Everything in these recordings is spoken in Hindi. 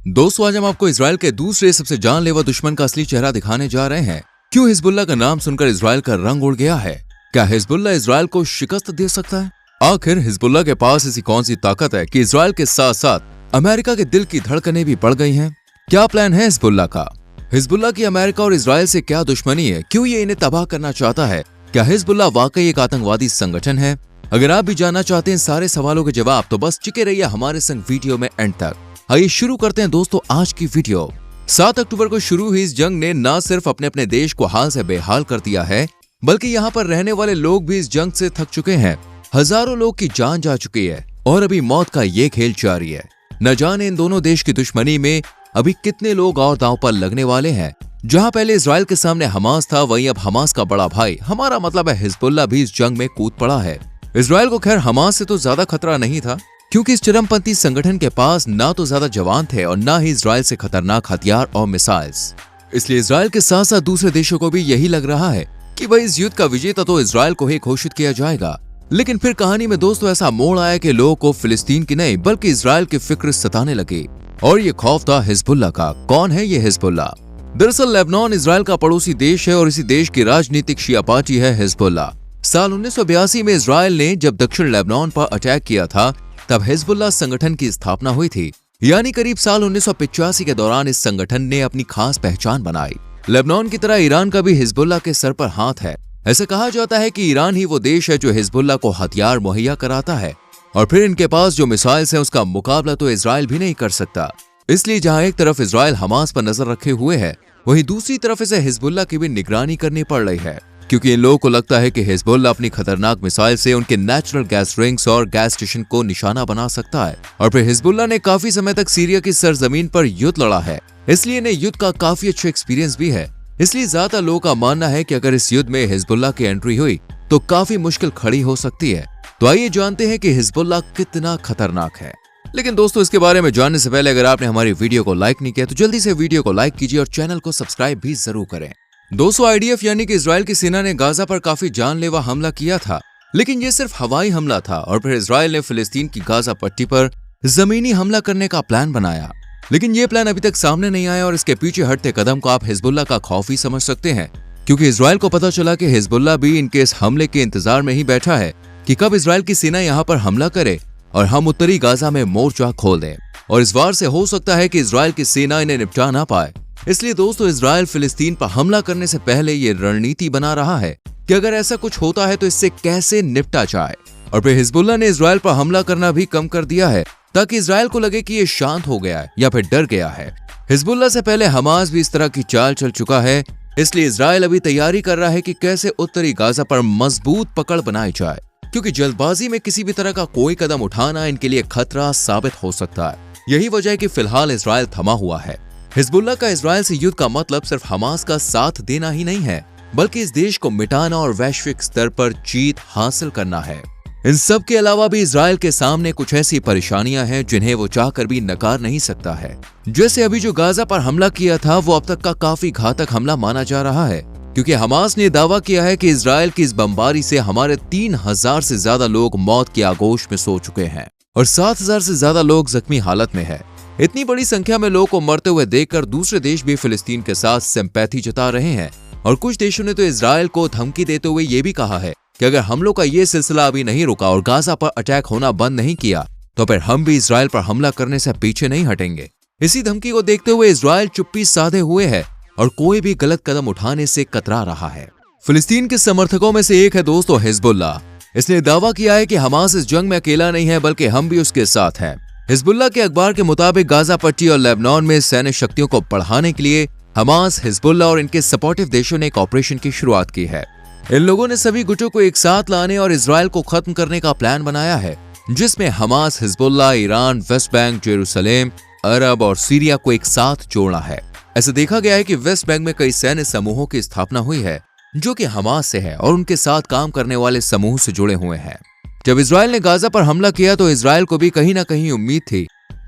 दोस्तों आज हम आपको इजराइल के दूसरे सबसे जानलेवा दुश्मन का असली चेहरा दिखाने जा रहे हैं। क्यों हिजबुल्लाह का नाम सुनकर इजराइल का रंग उड़ गया है? क्या हिजबुल्लाह इजराइल को शिकस्त दे सकता है? आखिर हिजबुल्लाह के पास ऐसी कौन सी ताकत है कि इजराइल के साथ साथ अमेरिका के दिल की धड़कनें भी बढ़ गई हैं? क्या प्लान है हिजबुल्लाह का? हिजबुल्लाह की अमेरिका और इजराइल से क्या दुश्मनी है? क्यों ये इन्हें तबाह करना चाहता है? क्या हिजबुल्लाह वाकई एक आतंकवादी संगठन है? अगर आप भी जानना चाहते हैं सारे सवालों के जवाब तो बस चिके रहिए हमारे संग वीडियो में एंड तक। आइए शुरू करते हैं दोस्तों आज की वीडियो। 7 अक्टूबर को शुरू हुई इस जंग ने न सिर्फ अपने देश को हाल से बेहाल कर दिया है, बल्कि यहाँ पर रहने वाले लोग भी इस जंग से थक चुके हैं। हजारों लोग की जान जा चुकी है और अभी मौत का ये खेल जारी है। न जाने इन दोनों देश की दुश्मनी में अभी कितने लोग और दांव पर लगने वाले हैं। जहां पहले इजराइल के सामने हमास था, वहीं अब हमास का बड़ा भाई हमारा मतलब है हिजबुल्लाह भी इस जंग में कूद पड़ा है। इजराइल को खैर हमास से तो ज्यादा खतरा नहीं था, क्योंकि इस चरमपंथी संगठन के पास ना तो ज्यादा जवान थे और ना ही इजराइल से खतरनाक हथियार और मिसाइल्स। इसलिए इजराइल के साथ साथ दूसरे देशों को भी यही लग रहा है कि भाई इस युद्ध का विजेता तो इजराइल को ही घोषित किया जाएगा। लेकिन फिर कहानी में दोस्तों ऐसा मोड़ आया कि लोगों को फिलिस्तीन की नहीं बल्कि इजराइल की फिक्र सताने लगी, और ये खौफ था हिजबुल्लाह का। कौन है ये हिजबुल्लाह? दरअसल लेबनान इजराइल का पड़ोसी देश है और इसी देश की राजनीतिक शिया पार्टी है हिजबुल्लाह। साल 1982 में इजराइल ने जब दक्षिण लेबनान पर अटैक किया था तब हिजबुल्लाह संगठन की स्थापना हुई थी। यानी करीब साल 1985 के दौरान इस संगठन ने अपनी खास पहचान बनाई। लेबनान की तरह ईरान का भी हिजबुल्लाह के सर पर हाथ है। ऐसा कहा जाता है कि ईरान ही वो देश है जो हिजबुल्लाह को हथियार मुहैया कराता है, और फिर इनके पास जो मिसाइल्स हैं उसका मुकाबला तो इजराइल भी नहीं कर सकता। इसलिए जहां एक तरफ इजराइल हमास पर नजर रखे हुए है, वहीं दूसरी तरफ इसे हिजबुल्लाह की भी निगरानी करनी पड़ रही है, क्योंकि इन लोगों को लगता है कि हिजबुल्लाह अपनी खतरनाक मिसाइल से उनके नेचुरल गैस रिंग्स और गैस स्टेशन को निशाना बना सकता है। और फिर हिजबुल्लाह ने काफी समय तक सीरिया की सरजमीन पर युद्ध लड़ा है, इसलिए इन्हें युद्ध का काफी अच्छा एक्सपीरियंस भी है। इसलिए ज्यादा लोगों का मानना है कि अगर इस युद्ध में हिजबुल्लाह की एंट्री हुई तो काफी मुश्किल खड़ी हो सकती है। तो आइए जानते हैं कि हिजबुल्लाह कितना खतरनाक है। लेकिन दोस्तों इसके बारे में जानने से पहले अगर आपने हमारी वीडियो को लाइक नहीं किया तो जल्दी से वीडियो को लाइक कीजिए और चैनल को सब्सक्राइब भी जरूर करें। दोस्तों आईडीएफ यानी कि इजराइल की सेना ने गाजा पर काफी जानलेवा हमला किया था, लेकिन ये सिर्फ हवाई हमला था। और फिर इजराइल ने फिलिस्तीन की गाजा पट्टी पर जमीनी हमला करने का प्लान बनाया, लेकिन ये प्लान अभी तक सामने नहीं आया। और इसके पीछे हटते कदम को आप हिजबुल्लाह का खौफ ही समझ सकते हैं, क्योंकि इजराइल को पता चला कि हिजबुल्लाह भी इनके इस हमले के इंतजार में ही बैठा है कि कब इजराइल की सेना यहाँ पर हमला करे और हम उत्तरी गाजा में मोर्चा खोल दें। और इस बार से हो सकता है कि इजराइल की सेना इन्हें निपटा ना पाए। इसलिए दोस्तों इजराइल फिलिस्तीन पर हमला करने से पहले ये रणनीति बना रहा है कि अगर ऐसा कुछ होता है तो इससे कैसे निपटा जाए। और फिर हिजबुल्लाह ने इजराइल पर हमला करना भी कम कर दिया है, ताकि इजराइल को लगे कि ये शांत हो गया है या फिर डर गया है। हिजबुल्लाह से पहले हमास भी इस तरह की चाल चल चुका है, इसलिए इजराइल अभी तैयारी कर रहा है कि कैसे उत्तरी गाजा पर मजबूत पकड़ बनाई जाए, क्योंकि जल्दबाजी में किसी भी तरह का कोई कदम उठाना इनके लिए खतरा साबित हो सकता है। यही वजह है कि फिलहाल इजराइल थमा हुआ है। हिजबुल्लाह का इजराइल से युद्ध का मतलब सिर्फ हमास का साथ देना ही नहीं है, बल्कि इस देश को मिटाना और वैश्विक स्तर पर जीत हासिल करना है। इन सब के अलावा भी इजराइल के सामने कुछ ऐसी परेशानियां हैं जिन्हें वो चाहकर भी नकार नहीं सकता है। जैसे अभी जो गाजा पर हमला किया था वो अब तक का काफी घातक हमला माना जा रहा है, क्योंकि हमास ने दावा किया है कि इजराइल की इस बमबारी से हमारे 3000 से ज्यादा लोग मौत की आगोश में सो चुके हैं और 7000 से ज्यादा लोग जख्मी हालत में है। इतनी बड़ी संख्या में लोगों को मरते हुए देखकर दूसरे देश भी फिलिस्तीन के साथ सिंपैथी जता रहे हैं, और कुछ देशों ने तो इजराइल को धमकी देते हुए ये भी कहा है कि अगर हमलों का ये सिलसिला अभी नहीं रुका और गाजा पर अटैक होना बंद नहीं किया तो फिर हम भी इजराइल पर हमला करने से पीछे नहीं हटेंगे। इसी धमकी को देखते हुए इजराइल चुप्पी साधे हुए है और कोई भी गलत कदम उठाने से कतरा रहा है। फिलिस्तीन के समर्थकों में से एक है दोस्तों हिजबुल्लाह। इसने दावा किया है कि हमास इस जंग में अकेला नहीं है, बल्कि हम भी उसके साथ हैं। हिजबुल्लाह के अखबार के मुताबिक गाजा पट्टी और लेबनान में सैन्य शक्तियों को बढ़ाने के लिए हमास, हिजबुल्लाह और इनके सपोर्टिव देशों ने एक ऑपरेशन की शुरुआत की है। इन लोगों ने सभी गुटों को एक साथ लाने और इजराइल को खत्म करने का प्लान बनाया है, जिसमें Hamas, Hezbollah, Iran, West Bank, Jerusalem, Arab और सीरिया को एक साथ जोड़ना है। ऐसा देखा गया है कि वेस्ट बैंक में कई सैन्य समूहों की स्थापना हुई है जो कि हमास से है और उनके साथ काम करने वाले समूह से जुड़े हुए हैं। जब इजराइल ने गाजा पर हमला किया तो इजराइल को भी कहीं ना कहीं उम्मीद थी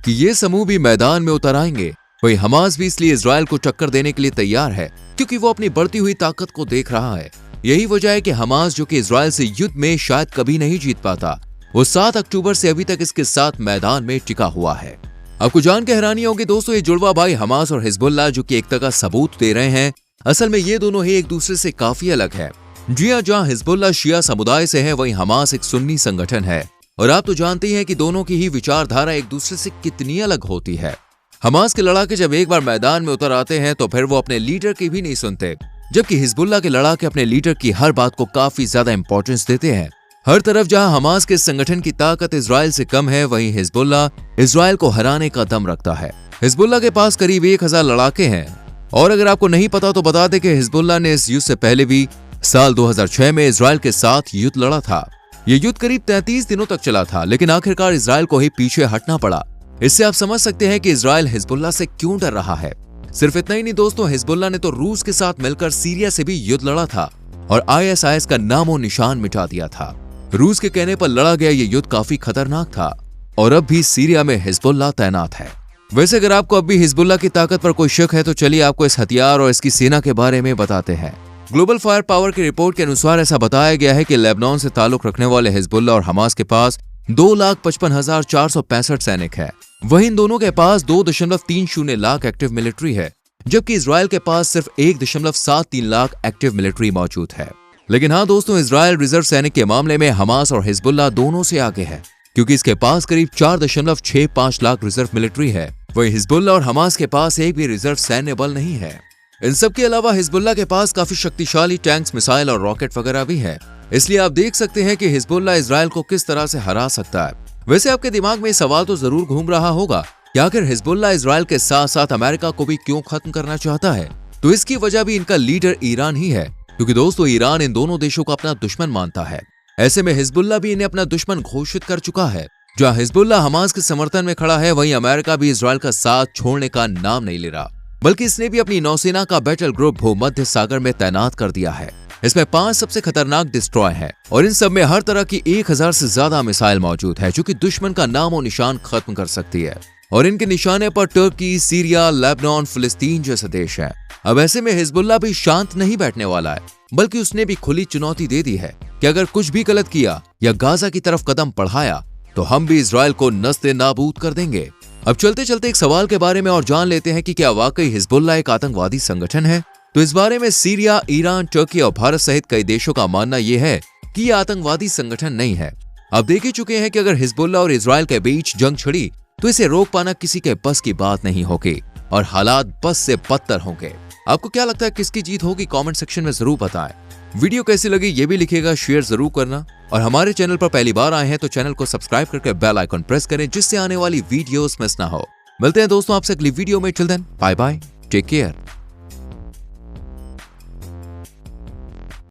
कि ये समूह भी मैदान में उतर आएंगे। वही हमास भी इसलिए इजराइल को टक्कर देने के लिए तैयार है, क्योंकि वो अपनी बढ़ती हुई ताकत को देख रहा है। यही वजह है कि हमास, जो कि इजराइल से युद्ध में शायद कभी नहीं जीत पाता, वो 7 अक्टूबर से अभी तक इसके साथ मैदान में टिका हुआ है। आपको जान के हैरानी होगी दोस्तों, ये जुड़वा भाई हमास और हिजबुल्लाह जो कि एकता का सबूत दे रहे हैं, असल में ये दोनों ही एक दूसरे से काफी अलग है। जी हां, जहां हिजबुल्लाह शिया समुदाय से है, वहीं हमास एक सुन्नी संगठन है। और आप तो जानते ही हैं कि दोनों की ही विचारधारा एक दूसरे से कितनी अलग होती है। हमास के लड़ाके जब एक बार मैदान में उतर आते हैं तो फिर वो अपने लीडर की भी नहीं सुनते, जबकि हिजबुल्लाह के लड़ाके अपने लीडर की हर बात को काफी ज्यादा इंपॉर्टेंस देते हैं। हर तरफ जहां हमास के संगठन की ताकत इजराइल से कम है, वहीं हिजबुल्लाह इजराइल को हराने का दम रखता है। हिजबुल्लाह के पास करीब 1000 लड़ाके हैं। और अगर आपको नहीं पता तो बता दें कि हिजबुल्लाह ने इस युद्ध से पहले भी साल 2006 में इजराइल के साथ युद्ध लड़ा था। ये युद्ध करीब 33 दिनों तक चला था, लेकिन आखिरकार इजराइल को ही पीछे हटना पड़ा। इससे आप समझ सकते हैं कि इजराइल हिजबुल्लाह से क्यों डर रहा है। सिर्फ इतना ही नहीं दोस्तों, हिजबुल्लाह ने तो रूस के साथ मिलकर सीरिया से भी युद्ध लड़ा था और ISIS का नामो निशान मिटा दिया था। रूस के कहने पर लड़ा गया ये युद्ध काफी खतरनाक था और अब भी सीरिया में हिजबुल्लाह तैनात है। वैसे अगर आपको अब भी हिजबुल्लाह की ताकत पर कोई शक है तो चलिए आपको इस हथियार और इसकी सेना के बारे में बताते हैं। ग्लोबल फायर पावर की रिपोर्ट के अनुसार ऐसा बताया गया है कि लेबनान से ताल्लुक रखने वाले हिजबुल्लाह और हमास के पास 2,55,465 सैनिक है। वहीं इन दोनों के पास 2.30 लाख एक्टिव मिलिट्री है, जबकि इजराइल के पास सिर्फ 1.73 लाख एक्टिव मिलिट्री मौजूद है। लेकिन हाँ दोस्तों, इजराइल रिजर्व सैनिक के मामले में हमास और हिजबुल्लाह दोनों से आगे है, क्योंकि इसके पास करीब 4.65 लाख रिजर्व मिलिट्री है। वहीं हिजबुल्लाह और हमास के पास एक भी रिजर्व सैन्य बल नहीं है। इन सब के अलावा हिजबुल्लाह के पास काफी शक्तिशाली टैंक्स, मिसाइल और रॉकेट वगैरह भी है। इसलिए आप देख सकते हैं कि हिजबुल्लाह इजराइल को किस तरह से हरा सकता है। वैसे आपके दिमाग में ये सवाल तो जरूर घूम रहा होगा कि आखिर हिजबुल्लाह इजराइल के साथ साथ अमेरिका को भी क्यों खत्म करना चाहता है। तो इसकी वजह भी इनका लीडर ईरान ही है, क्योंकि दोस्तों ईरान इन दोनों देशों को अपना दुश्मन मानता है। ऐसे में हिजबुल्लाह भी इन्हें अपना दुश्मन घोषित कर चुका है। जहां हिजबुल्लाह हमास के समर्थन में खड़ा है, वहीं अमेरिका भी इजराइल का साथ छोड़ने का नाम नहीं ले रहा, बल्कि इसने भी अपनी नौसेना का बैटल ग्रुप भूमध्य सागर में तैनात कर दिया है। इसमें 5 सबसे खतरनाक डिस्ट्रॉय है और इन सब में हर तरह की 1000 से ज्यादा मिसाइल मौजूद है, जो कि दुश्मन का नाम और निशान खत्म कर सकती है। और इनके निशाने पर तुर्की, सीरिया, लेबनान, फिलिस्तीन जैसे देश हैं। अब ऐसे में हिजबुल्लाह भी शांत नहीं बैठने वाला है, बल्कि उसने भी खुली चुनौती दे दी है कि अगर कुछ भी गलत किया या गाजा की तरफ कदम बढ़ाया तो हम भी इजराइल को नस्ते नाबूद कर देंगे। अब चलते चलते एक सवाल के बारे में और जान लेते हैं कि क्या वाकई हिजबुल्लाह एक आतंकवादी संगठन है। तो इस बारे में सीरिया, ईरान, तुर्की और भारत सहित कई देशों का मानना यह है कि यह आतंकवादी संगठन नहीं है। अब देख ही चुके हैं कि अगर हिजबुल्लाह और इजराइल के बीच जंग छिड़ी तो इसे रोक पाना किसी के बस की बात नहीं होगी और हालात बस से बदतर होंगे। आपको क्या लगता है किसकी जीत होगी? कमेंट सेक्शन में जरूर बताएं। वीडियो कैसी लगी ये भी लिखिएगा, शेयर जरूर करना और हमारे चैनल पर पहली बार आए हैं तो चैनल को सब्सक्राइब करके बेल आइकन प्रेस करें, जिससे आने वाली वीडियोस मिस ना हो। मिलते हैं दोस्तों आपसे अगली वीडियो में। Till then bye bye, take care.